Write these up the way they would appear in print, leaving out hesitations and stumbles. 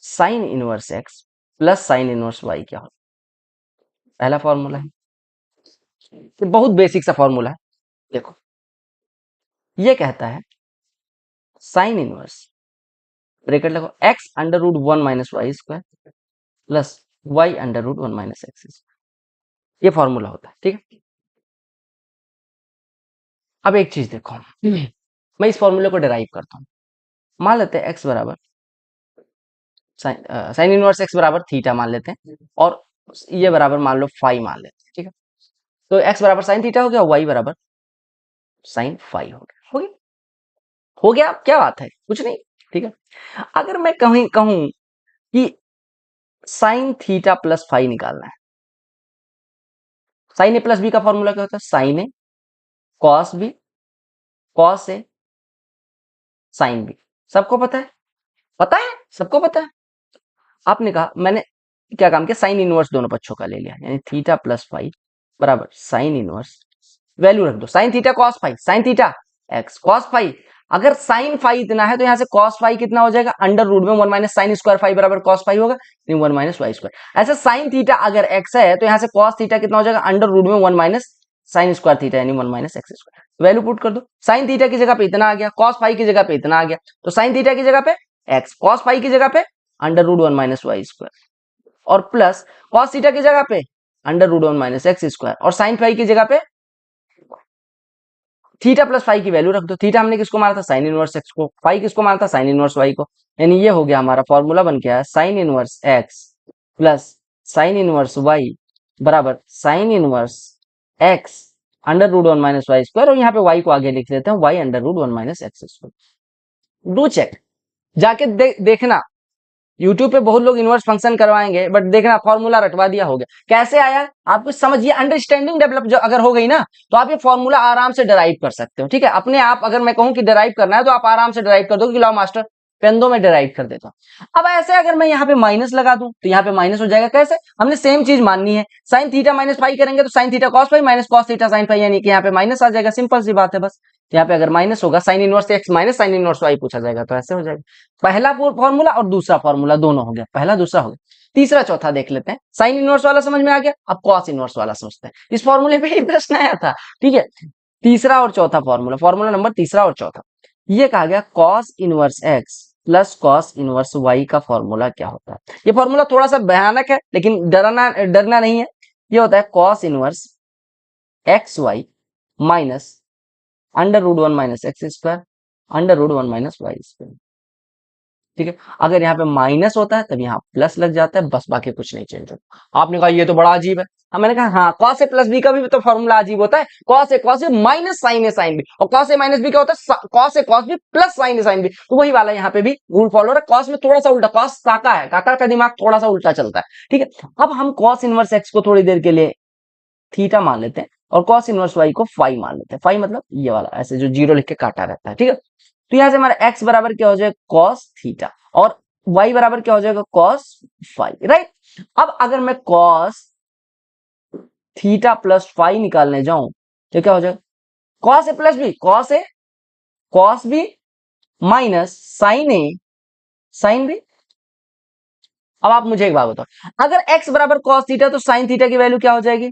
Sign inverse x plus sine inverse Y क्या होता है? पहला फॉर्मूला है, ये बहुत बेसिक सा फॉर्मूला है। देखो ये कहता है साइन इनवर्स ब्रैकेट लगो x under root 1 minus Y square plus Y under root 1 minus x square, ये फॉर्मूला होता है। ठीक है, अब एक चीज देखो, मैं इस फॉर्मूले को डिराइव करता हूँ। मान लेते हैं एक्स बराबर साइन इनवर्स एक्स बराबर थीटा मान लेते हैं, और ये बराबर मान लो फाई मान लेते हैं। ठीक है, तो एक्स बराबर साइन थीटा हो गया, वाई बराबर साइन फाई हो गया। हो गया, क्या बात है, कुछ नहीं। ठीक है, अगर मैं कहीं कहूं कि साइन थीटा प्लस फाई निकालना है, साइन ए प्लस बी का फॉर्मूला क्या होता है? Sign A cos B cos A sine B. सबको पता है, पता है, सबको पता है। आपने कहा, मैंने क्या काम किया, साइन इनवर्स दोनों पक्षों का ले लिया, यानी थीटा प्लस फाई बराबर साइन इनवर्स, वैल्यू रख दो, sine theta cos phi, sine theta x cos phi. अगर साइन फाई इतना है तो यहां से कॉस फाई कितना हो जाएगा, अंडर रूट में 1 माइनस साइन स्क्वायर फाई बराबर कॉस फाई होगा, 1 माइनस वाई स्क्वायर। ऐसे साइन थीटा अगर एक्स है तो यहां से कॉस थीटा कितना हो जाएगा, अंडर रूट में 1 माइनस साइन स्क्वायर थीटा यानी 1 minus x square. Value put कर दो, साइन थीटा की जगह पे इतना आ गया, कॉस फाई की जगह पे इतना आ गया, तो साइन थीटा की जगह पे एक्स, कॉस फाई की जगह पे under root 1 minus Y square, और प्लस कॉस थीटा की जगह पे under root 1 minus x square, और साइन फाई की जगह पे थीटा प्लस फाई की वैल्यू रख दो। थीटा हमने किसको मारा था, साइन इनवर्स एक्स को, फाई किसको मारा था, साइन इनवर्स वाई को। यानी ये हो गया हमारा फॉर्मूला बन गया sine inverse x plus sine inverse Y बराबर sine inverse x under root 1 minus Y square, और यहाँ पे वाई को आगे लिख देते हैं y under root 1 minus x square. Do check, जाके देखना, यूट्यूब पे बहुत लोग इनवर्स फंक्शन करवाएंगे, बट देखना फॉर्मूला रटवा दिया, हो गया। कैसे आया आपको समझिए, अंडरस्टैंडिंग डेवलप जो अगर हो गई ना, तो आप ये फॉर्मूला आराम से डराइव कर सकते हो। ठीक है, अपने आप अगर मैं कहूं कि डराइव करना है तो आप आराम से डराइव कर दो कि लाओ मास्टर पेन दो, मैं डराइव कर देता हूं। अब ऐसे अगर मैं यहाँ पे माइनस लगा दूं तो यहाँ पे माइनस हो जाएगा, कैसे, हमने सेम चीज माननी है, साइन थीटा माइनस फाई करेंगे तो sine theta cos phi minus cos theta sine phi, यानी कि यहाँ पे माइनस आ जाएगा, सिंपल सी बात है बस। यहाँ पे अगर माइनस होगा sine inverse x minus sine inverse y पूछा जाएगा तो ऐसे हो जाएगा। पहला फॉर्मूला और दूसरा फॉर्मूला दोनों हो गया, पहला दूसरा हो गया। तीसरा चौथा देख लेते हैं, साइन इनवर्स वाला समझ में आ गया, अब कॉस इनवर्स वाला समझते हैं, इस फॉर्मूले पे ही प्रश्न आया था। ठीक है, तीसरा और चौथा फॉर्मूला, फॉर्मूला नंबर तीसरा और चौथा, ये कहा गया cos inverse x plus cos inverse Y का फॉर्मूला क्या होता है। ये फॉर्मूला थोड़ा सा भयानक है, लेकिन डरना नहीं है। ये होता है cos inverse x Y minus under root 1 minus x square under root 1 minus Y square. ठीक है, अगर यहाँ पे माइनस होता है तब यहाँ प्लस लग जाता है, बस बाकी कुछ नहीं चेंज होता। आपने कहा ये तो बड़ा अजीब है, हाँ मैंने कहा हाँ, कॉस ए प्लस बी का भी तो फॉर्मूला अजीब होता है, cos A minus sine A sine B, और कॉस ए माइनस बी क्या होता है, cos A cos B plus sign A sine B. तो वही वाला यहाँ पे भी रूल फॉलो है, कॉस में थोड़ा सा उल्टा, कॉस काका है, काका का दिमाग थोड़ा सा उल्टा चलता है। ठीक है, अब हम कॉस इनवर्स एक्स को थोड़ी देर के लिए थीटा मान लेते हैं, और कॉस इनवर्स वाई को फाई मान लेते हैं। फाई मतलब ये वाला ऐसे जो जीरो लिख के काटा रहता है। ठीक है, तो यहां से हमारा x बराबर क्या हो जाएगा, कॉस थीटा, और y बराबर क्या हो जाएगा, कॉस फाई, राइट। अब अगर मैं कॉस थीटा प्लस फाई निकालने जाऊं तो क्या हो जाएगा, cos A plus B, cos B minus sine A sine B. अब आप मुझे एक बात बताओ, अगर x बराबर कॉस थीटा तो साइन थीटा की वैल्यू क्या हो जाएगी,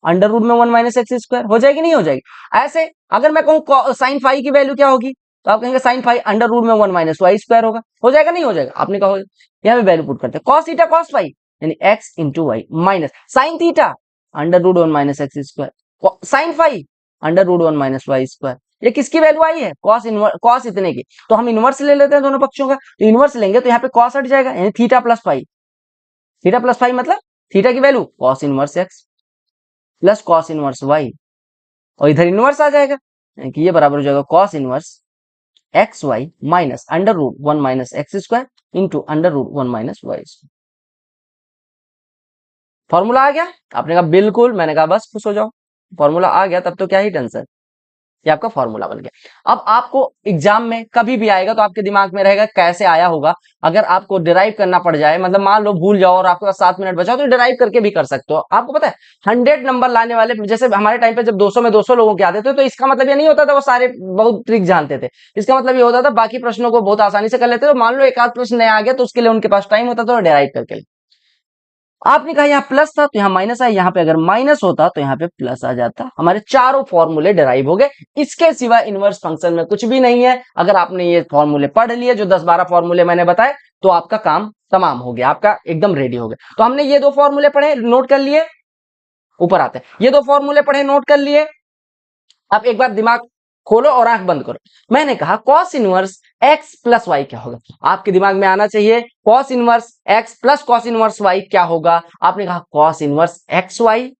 अंडर रूट में 1 माइनस एक्स स्क्वायर हो जाएगी, नहीं हो जाएगी। ऐसे अगर मैं कहूं साइन फाई की वैल्यू क्या होगी, तो आप कहेंगे साइन फाई अंडर रूट में 1 माइनस वाई स्क्वायर होगा, हो जाएगा, नहीं हो जाएगा। आपने कहा यहाँ पे वैल्यू पुट करते हैं, कॉस थीटा कॉस फाई यानी X into Y minus sine theta under root 1 minus x square sine phi under root 1 minus Y square. ये किसकी वैल्यू आई है, कॉस इतने की, तो हम इनवर्स ले लेते हैं दोनों पक्षों का, तो इनवर्स लेंगे तो यहाँ पे कॉस हट जाएगा, यानी theta plus phi, theta plus phi मतलब थीटा की value cos inverse x plus cos inverse Y, और इधर इनवर्स आ जाएगा, कि ये बराबर हो जाएगा cos inverse x Y minus under root 1 minus x square into under root 1 minus Y square. Formula आ गया, आपने कहा बिल्कुल, मैंने कहा बस खुश हो जाओ, फॉर्मूला आ गया तब तो क्या ही टेंशन। ये आपका फॉर्मूला बन गया। अब आपको एग्जाम में कभी भी आएगा तो आपके दिमाग में रहेगा कैसे आया होगा। अगर आपको डिराइव करना पड़ जाए, मतलब मान लो भूल जाओ और आपके पास 7 मिनट बचा तो डिराइव करके भी कर सकते हो। आपको पता है 100 नंबर लाने वाले, जैसे हमारे टाइम पे जब 200 में 200 लोगों के आते थे, तो इसका मतलब ये नहीं होता था वो सारे बहुत ट्रिक जानते थे। इसका मतलब ये होता था बाकी प्रश्नों को बहुत आसानी से कर लेते थे। मान लो एक आध प्रश्न नया आ गया तो उसके लिए उनके पास टाइम होता था, डिराइव करके। आपने कहा यहाँ प्लस था तो यहाँ माइनस है, यहाँ पे अगर माइनस होता तो यहाँ पे प्लस आ जाता। हमारे चारों फॉर्मूले डिराइव हो गए। इसके सिवा इनवर्स फंक्शन में कुछ भी नहीं है। अगर आपने ये फॉर्मूले पढ़ लिए, जो 10-12 फॉर्मूले मैंने बताए, तो आपका काम तमाम हो गया, आपका एकदम रेडी हो गया। तो हमने ये 2 फॉर्मूले पढ़े, नोट कर लिए। ऊपर आते हैं, ये 2 फॉर्मूले पढ़े, नोट कर लिए। अब एक बार दिमाग खोलो और आंख बंद करो। मैंने कहा cos inverse x plus Y क्या होगा। आपके दिमाग में आना चाहिए cos inverse x plus cos inverse Y क्या होगा। आपने कहा cos inverse x Y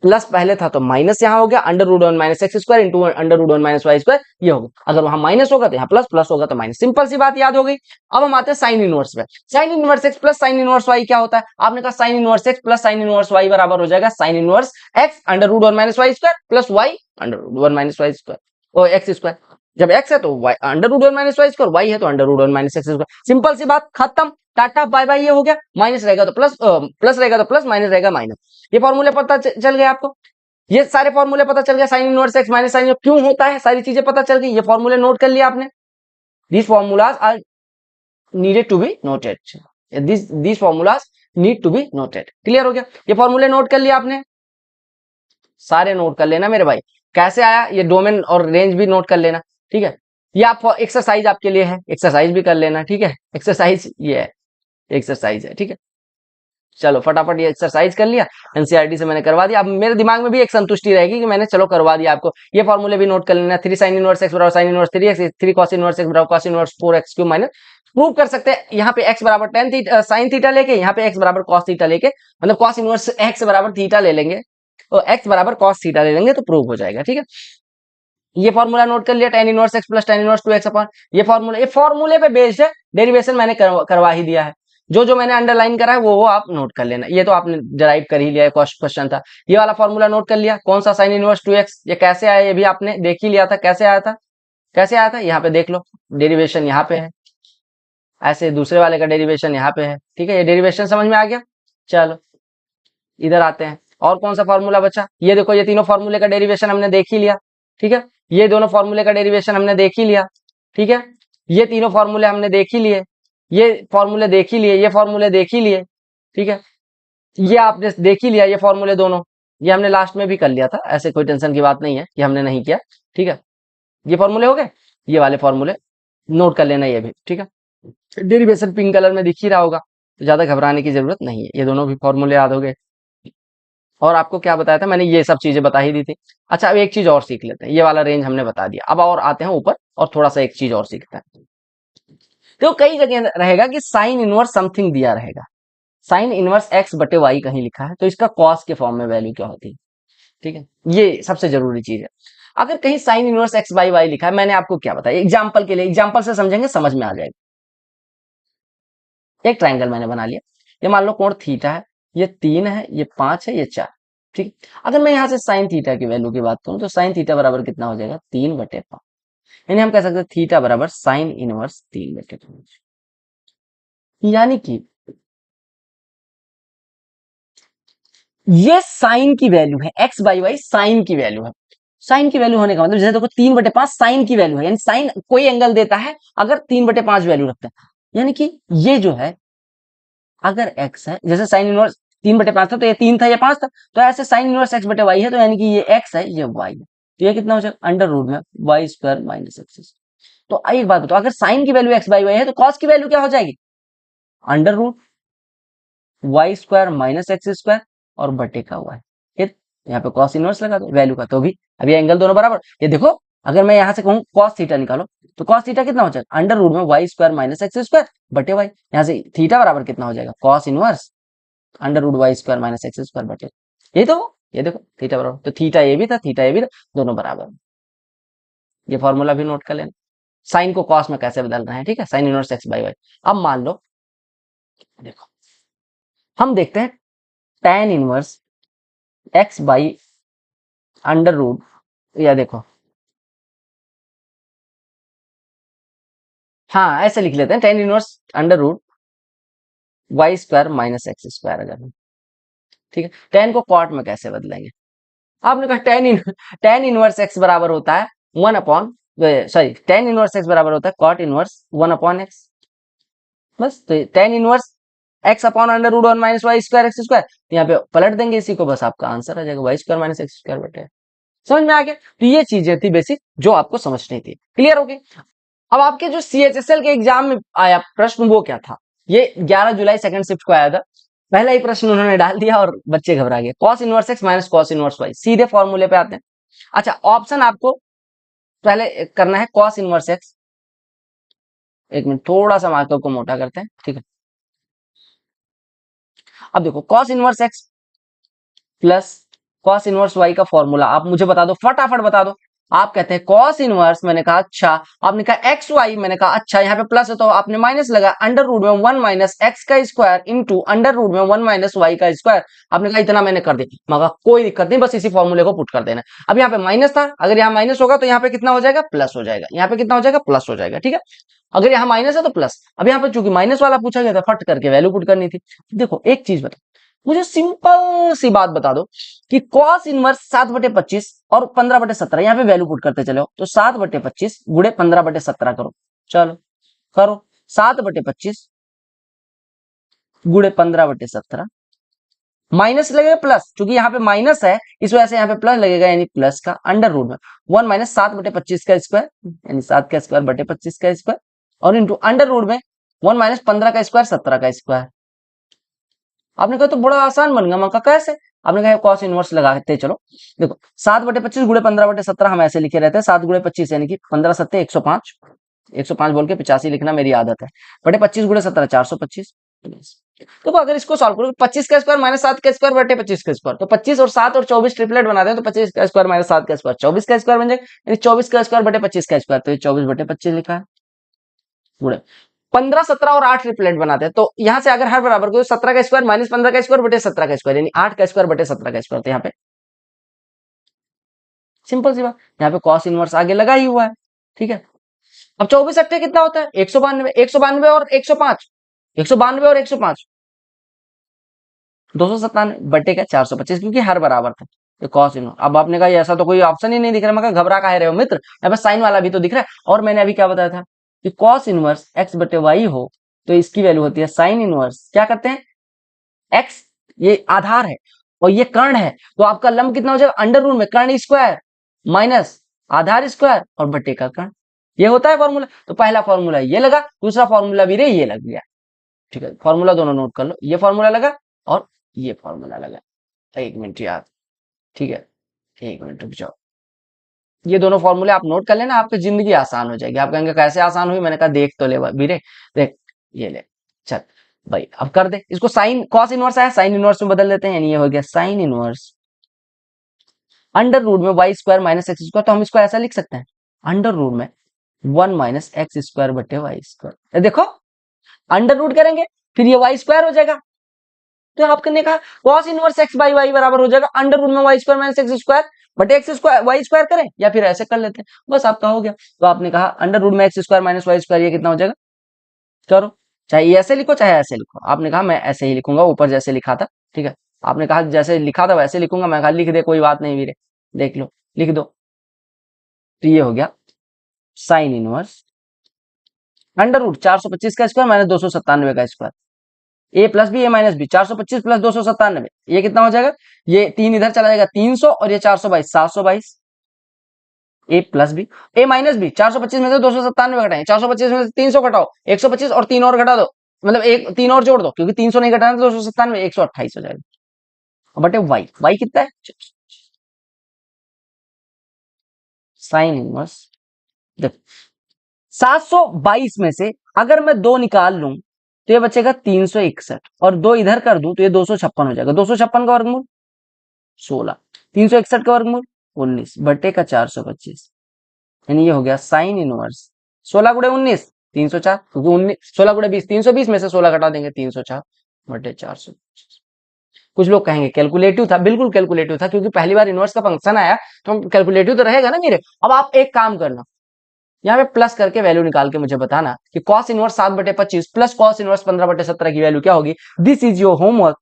plus, पहले था तो माइनस यहां हो गया, under root one minus x square into under root one minus Y square, ये होगा। अगर वहां माइनस होगा तो यहाँ प्लस, प्लस होगा तो माइनस। सिंपल सी बात याद हो गई। अब हम आते हैं साइन इनवर्स पे। Sine inverse x plus sine inverse Y क्या होता है। आपने कहा sine inverse x plus sine inverse Y बराबर हो जाएगा sine inverse x under root one minus Y square plus Y under root one minus Y square और X square. जब एक्स है तो Y under root one minus Y square, Y है तो under root one minus x square. Simple सी बात, खत्म, tata bye bye. ये हो गया। माइनस रहेगा तो प्लस, प्लस रहेगा तो प्लस, माइनस रहेगा माइनस। ये फॉर्मूले पता चल गया आपको। ये सारे फॉर्मूले पता चल गया। Sine inverse x minus sine क्यों होता है, सारी चीजें पता चल गई। ये फॉर्मूले नोट कर लिया आपने। These formulas are needed to be noted. These formulas need to be noted. Clear हो गया। ये फॉर्मूले नोट कर लिया आपने, सारे नोट कर लेना मेरे भाई। कैसे आया ये डोमेन और रेंज भी नोट कर लेना, ठीक है। ये आप एक्सरसाइज आपके लिए है, एक्सरसाइज भी कर लेना, ठीक है। एक्सरसाइज ये है, एक्सरसाइज है, ठीक है। चलो फटाफट ये एक्सरसाइज कर लिया, एनसीईआरटी से मैंने करवा दिया। अब मेरे दिमाग में भी एक संतुष्टि रहेगी कि मैंने चलो करवा दिया आपको। ये फॉर्मूले भी नोट कर लेना। 3 साइन इनवर्स एक्स बराबर sine inverse 3x, 3 cos inverse x बराबर cos inverse 4x cube minus. Prove कर सकते हैं यहाँ पे x बराबर टेन थीटा साइन थीटा लेके, यहाँ पे x बराबर कॉस थीटा लेके, मतलब कॉस इनवर्स x बराबर थीटा ले लेंगे और x बराबर कॉस थीटा ले लेंगे तो प्रूव हो जाएगा, ठीक है। ये फॉर्मूला नोट कर लिया, tan inverse x plus tan inverse 2x upon ये फॉर्मूले पे बेस्ड है। डेरिवेशन मैंने करवा ही दिया है। जो जो मैंने अंडरलाइन करा है वो आप नोट कर लेना। ये तो आपने डिराइव कर ही लिया है, क्वेश्चन था। ये वाला फॉर्मूला नोट कर लिया। कौन सा sin इनवर्स 2x, ये कैसे आया ये भी आपने देख ही लिया था। कैसे आया था, कैसे आया था, यहाँ पे देख लो। डेरिवेशन यहाँ पे है, ऐसे दूसरे वाले का डेरिवेशन यहाँ पे है, ठीक है। ये डेरिवेशन समझ में आ गया। चलो इधर आते हैं। और कौन सा फॉर्मूला बचा, ये देखो। ये तीनों फॉर्मूले का डेरिवेशन हमने देख ही लिया, ठीक है। ये दोनों फॉर्मूले का डेरिवेशन हमने देख ही लिया, ठीक है। ये तीनों फॉर्मूले हमने देख ही लिए, ये फॉर्मूले देख ही लिए, ये फॉर्मूले देख ही लिए, ठीक है। ये आपने देख ही लिया, ये फॉर्मूले दोनों। ये हमने लास्ट में भी कर लिया था, ऐसे कोई टेंशन की बात नहीं है कि हमने नहीं किया, ठीक है। ये फॉर्मूले हो गए। ये वाले फॉर्मूले नोट कर लेना ये भी, ठीक है। डेरिवेशन पिंक कलर में दिख ही रहा होगा, तो ज्यादा घबराने की जरूरत नहीं है। ये दोनों भी फॉर्मूले याद हो गए। और आपको क्या बताया था मैंने, ये सब चीजें बता ही दी थी। अच्छा अब एक चीज और सीख लेते हैं। ये वाला रेंज हमने बता दिया। अब और आते हैं ऊपर और थोड़ा सा एक चीज और सीखते हैं। तो कई जगह रहेगा कि साइन इनवर्स समथिंग दिया रहेगा। साइन इनवर्स एक्स बटे वाई कहीं लिखा है तो इसका कॉस के फॉर्म में वैल्यू क्या होती है, ठीक है। ये सबसे जरूरी चीज है। अगर कहीं sine inverse X by Y लिखा है, मैंने आपको क्या बताया, एग्जाम्पल के लिए, एग्जाम्पल से समझेंगे समझ में आ जाएगा। एक ट्राइंगल मैंने बना लिया। ये मान लो कोण थीटा है, ये 3 है, ये 5 है, ये 4, ठीक। अगर मैं यहां से साइन थीटा की वैल्यू की बात करूं तो साइन थीटा बराबर कितना हो जाएगा, 3/5। यानी हम कह सकते हैं थीटा बराबर साइन इनवर्स 3/5। यानी कि ये साइन की वैल्यू है, एक्स बाई वाई साइन की वैल्यू है। साइन की वैल्यू होने का मतलब जैसे देखो 3/5 साइन की वैल्यू है, यानी साइन कोई एंगल देता है अगर 3/5 वैल्यू रखता है। यानी कि ये जो है अगर x है, जैसे साइन इनवर्स 3/5 था तो ये 3 था, ये 5 था, तो ऐसे साइन इनवर्स x बटे वाई है, तो यानी कि ये x है, ये y है। तो ये कितना हो जाएगा, अंडर रूट में वाई स्क्वायर माइनस एक्स। तो एक बात बताओ, अगर साइन की वैल्यू x बाई वाई है तो कॉस की वैल्यू क्या हो जाएगी, under root Y square minus x square और बटे का y। फिर यहाँ पे कॉस इनवर्स लगा दो वैल्यू का, तो भी अभी एंगल दोनों बराबर। ये देखो अगर मैं यहाँ से कहूँ कॉस थीटा निकालो तो कॉस थीटा कितना हो जाएगा, अंडर रूट में Y square minus x square बटे वाई। यहाँ से थीटा बराबर कितना हो जाएगा, cos inverse under root Y square minus x square बटे। ये तो ये देखो थीटा बराबर, तो थीटा ये भी था, थीटा ये भी था, दोनों बराबर। ये फॉर्मूला भी नोट कर लेना। साइन को कॉस में कैसे बदलना है, ठीक है, sine inverse X by Y. अब मान लो देखो हम देखते हैं tan inverse X by under root, या देखो हाँ ऐसे लिख लेते हैं, tan inverse under root Y square minus x square अगर हम, ठीक है। टेन को कॉट में कैसे बदलेंगे? आपने कहा टेन इनवर्स एक्स बराबर होता है one upon, sorry tan inverse x बराबर होता है cot inverse one upon X, बस। तो tan inverse X upon under root one minus Y square X square, यहाँ पे पलट देंगे इसी को, बस आपका आंसर आ जाएगा Y square minus x square बटे। समझ में आ गया? तो ये चीजें थी बेसिक जो आपको समझनी थी, क्लियर हो गई। अब आपके जो सीएचएसएल के एग्जाम में आया प्रश्न वो क्या था, ये 11 जुलाई सेकंड शिफ्ट को आया था। पहला ही प्रश्न उन्होंने डाल दिया और बच्चे घबरा गए, cos inverse x minus cos inverse Y, सीधे फॉर्मूले पे आते हैं। अच्छा ऑप्शन आपको पहले करना है कॉस इनवर्स एक्स, एक मिनट थोड़ा सा मार्कर को मोटा करते हैं, ठीक है। अब देखो cos inverse x plus cos inverse Y का फॉर्मूला आप मुझे बता दो, फटाफट बता दो। आप कहते हैं कॉस इनवर्स, मैंने कहा अच्छा, आपने कहा एक्स वाई, मैंने कहा अच्छा, यहाँ पे प्लस है तो आपने माइनस लगा, अंडर रूट में वन माइनस एक्स का स्क्वायर इंटू अंडर रूट में वन माइनस वाई का स्क्वायर, आपने कहा इतना मैंने कर दिया, मगर कोई दिक्कत नहीं, बस इसी फॉर्मूले को पुट कर देना। अब यहाँ पे माइनस था, अगर यहाँ माइनस होगा तो यहाँ पे कितना हो जाएगा, प्लस हो जाएगा, यहाँ पे कितना हो जाएगा, प्लस हो जाएगा, ठीक है। अगर यहाँ माइनस है तो प्लस, अब यहाँ पे चूंकि माइनस वाला पूछा गया था, फट करके वैल्यू पुट करनी थी। देखो एक चीज बता, मुझे सिंपल सी बात बता दो कि कॉस इनवर्स 7/25 और 15/17, यहाँ पे वैल्यू पुट करते चलो, तो 7/25 गुणे 15/17 करो, चलो करो, 7/25 गुणे 15/17, माइनस लगेगा प्लस, क्योंकि यहाँ पे माइनस है इस वजह से यहाँ पे प्लस लगेगा, यानी प्लस का अंडर रूट में वन माइनस 7/25 का स्क्वायर, यानी 7 का स्क्वायर बटे 25 का स्क्वायर, और इंटू अंडर रूट में वन माइनस 15 का स्क्वायर 17 का स्क्वायर। आपने कहा तो बड़ा आसान बन गया, मैं कहा कैसे? आपने कहा कॉस इनवर्स लगाते चलो। देखो 7/25 गुणे 15/17 हम ऐसे लिखे रहते हैं, 7 गुणे 25 यानी कि 15 सत्ते 105, 105 बोल के 85 लिखना मेरी आदत है, बटे 25 गुणे 17 425। तो अगर इसको सॉल्व करो, 25 का स्क्वायर माइनस 7 का स्क्वायर बटे 25 का स्क्वायर, तो 25 और 7 और 24 ट्रिपलेट बनाते हैं, तो 25 का स्क्वायर माइनस 7 का स्क्वायर 24 का स्क्वायर बन जाएगा, यानी 24 का स्क्वायर बटे 25 का स्क्वायर, तो ये 24/25 लिखा है, गुणे 15 17 और 8 ट्रिपलेट बनाते हैं, तो यहां से अगर हर बराबर को 17 का स्क्वायर माइनस 15 का स्क्वायर बटे 17 का स्क्वायर, यानी 8 का स्क्वायर बटे 17 का स्क्वायर, तो यहाँ पे सिंपल सी बात, यहाँ पे कॉस इनवर्स आगे लगा ही हुआ है, ठीक है। अब 24 अट्ठे कितना होता है, 192, 192 और 105, 192 और 105 297 बटे का 425, क्योंकि हर बराबर था, तो कॉस इनवर्स। अब आपने कहा ऐसा तो कोई ऑप्शन ही नहीं दिख रहा, मैं कहा घबरा काहे रहे हो मित्र, यहाँ पे साइन वाला भी तो दिख रहा है, और मैंने अभी क्या बताया था कि कॉस इनवर्स एक्स बटे वाई हो तो इसकी वैल्यू होती है साइन इनवर्स, क्या करते हैं, एक्स ये आधार है और ये कर्ण है, तो आपका लंब कितना हो जाएगा, अंडर रूट में कर्ण स्क्वायर माइनस आधार स्क्वायर और बटे का कर्ण, ये होता है फॉर्मूला। तो पहला फॉर्मूला ये लगा, दूसरा फॉर्मूला भी रे ये लग गया, ठीक है। फॉर्मूला दोनों नोट कर लो, ये फॉर्मूला लगा और ये फॉर्मूला लगा, एक मिनट यार, ठीक है, एक मिनट रुक जाओ, ये दोनों फॉर्मूले आप नोट कर लेना, आपकी जिंदगी आसान हो जाएगी। आप कहेंगे कैसे आसान हुई, मैंने कहा देख तो ले वीरे, देख ये ले, चल भाई अब कर दे इसको, साइन कॉस इनवर्स आया साइन इनवर्स में बदल देते हैं, यानी ये हो गया साइन इनवर्स अंडर रूट में Y square minus x square, तो हम इसको ऐसा लिख सकते हैं, अंडर रूट में वन माइनस एक्स स्क्वायर बटे वाई स्क्वायर, देखो अंडर रूट करेंगे फिर ये वाई स्क्वायर हो जाएगा, तो आपने कहा cos inverse X by Y बराबर हो जाएगा अंडर रूट में Y square minus x square बटे एक्स स्क्वायर वाई स्क्वायर करें, या फिर ऐसे कर लेते हैं, बस आपका हो गया। तो आपने कहा अंडर रूट में X square minus Y square, ये कितना हो जाएगा, करो, चाहे ये ऐसे लिखो चाहे ऐसे लिखो, आपने कहा मैं ऐसे ही लिखूंगा ऊपर जैसे लिखा था, ठीक है। आपने कहा जैसे लिखा था वैसे लिखूंगा, मैं कहा लिख दे कोई बात नहीं वीरे, देख लो लिख दो, तो ये हो गया साइन इनवर्स अंडर रूट 425 का स्क्वायर माइनस 297 का स्क्वायर, ए प्लस बी ए माइनस बी, 425 प्लस 297, ये कितना हो जाएगा, ये 3 इधर चला जाएगा 300 और ये 422 722, ए प्लस बी ए माइनस बी, 425 में से 297 घटाएं, 425 में से 300 घटाओ, 125 और 3 और घटा दो, मतलब एक 3 और जोड़ दो, क्योंकि 300 नहीं घटाना तो 297 128 हो जाएगा, बटे वाई, वाई कितना है साइन इनवर्स, देखो 722 में से अगर मैं 2 निकाल लूं तो ये बचेगा 361, और 2 इधर कर दूं तो ये 256 हो जाएगा, 256 का वर्गमूल 16, 361 का वर्गमूल 19 बटे का 425, यानी ये हो गया साइन इनवर्स 16 गुणे 19 304, क्योंकि 19 16 गुणे 20 320 में से 16 घटा देंगे 304 बटे 400। कुछ लोग कहेंगे कैलकुलेटिव था, बिल्कुल कैलकुलेटिव था, क्योंकि पहली बार इनवर्स का फंक्शन आया तो कैलकुलेटिव तो रहेगा ना मेरे। अब आप एक काम करना, यहाँ पे प्लस करके वैल्यू निकाल के मुझे बताना कि cos inverse 7/25 plus cos inverse 15/17 की वैल्यू क्या होगी। This is your homework